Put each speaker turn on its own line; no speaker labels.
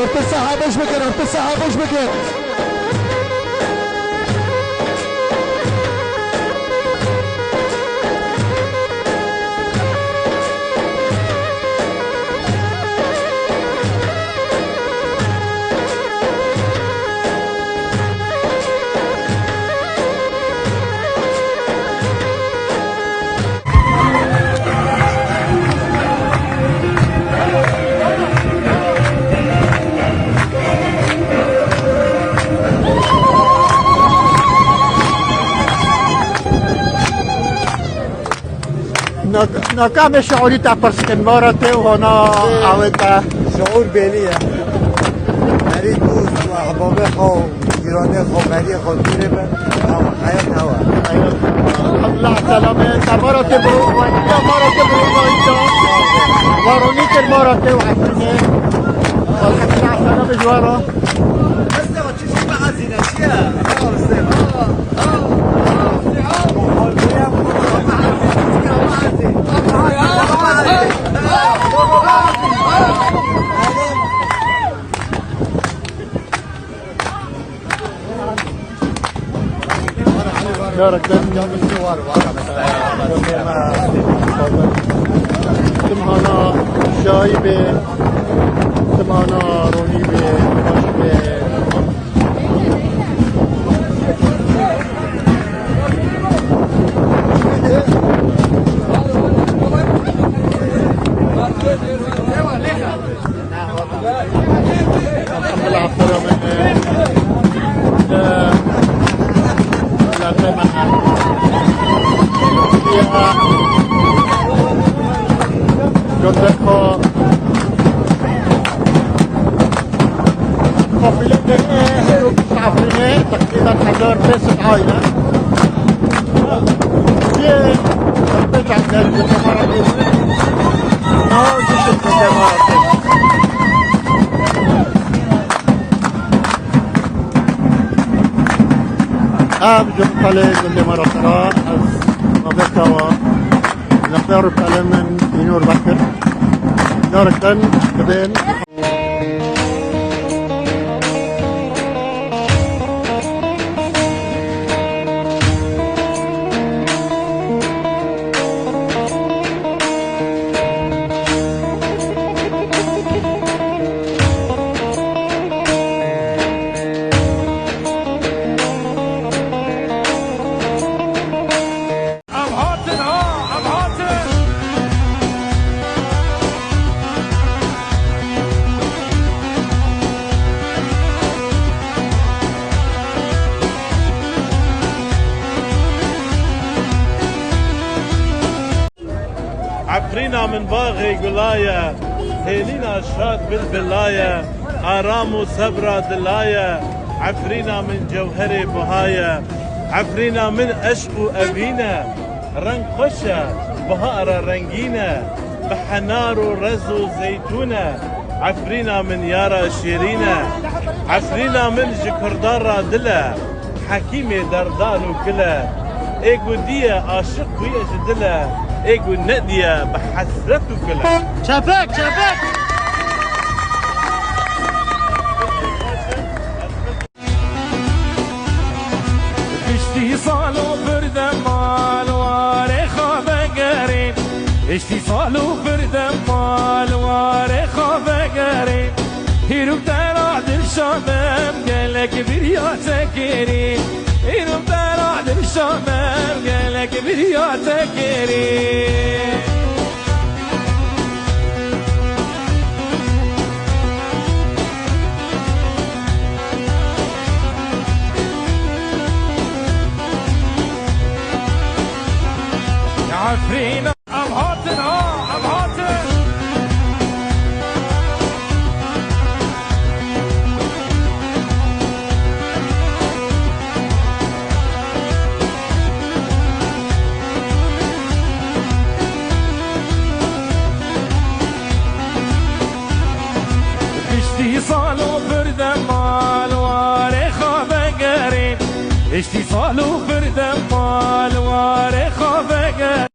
orta saha boş bakın, orta saha boş bakın.
ناكام شعوري تاع برسكن مرتي وهنا عاودتها
شعور باليه مريض دوست واحبابي خو جيراني خو مريض خو تقريبا حياة هوا
الحمد لله على السلامة. انت مرتي بروح وانت مرتي بروح وانت ورونيك المرتي وعسلني والحمد لله على السلامة جوارة. دارك ده
الصور
سمعنا شايبة سمعنا رونيبة خشبة الحمد لله على السلامة. فيها جندقها قافلة عفرينة تقريبا 11 عائلة هي تربيت عند الجمهورية ما جيش الجمهورية جبت عليه اللي مرة ترى مبكوا نختار بتعلم من ينور بكر داركتن كبين
عفرينا من باغي قلاية هيلينا شاد بالبلاية آرام وصبرة دلاية عفرينا من جوهري بهاية عفرينا من أشقو أبينا رنگ خوشة بهارة رنگينة بحنار ورزو زيتونة عفرينا من يارا شيرينة عفرينا من جكردارة دلة حكيمة دردال وكلة ايقو دية عاشق ويا جدلة ايقو الندية بحسرته كلها
شابك شابك
اشتي صالو بردم مال وارخا بقرين اشتي صالو بردم مال وارخا بقرين هيرو بتاع دل شامم قالك بريا سكرين هيرو بتاع دل شامم قالك بريا سكرين عفرينا I'm hot and I'm hot اشتي صالو بردم مال وارخا بقرين اشتي صالو بردم مال وارخا بقرين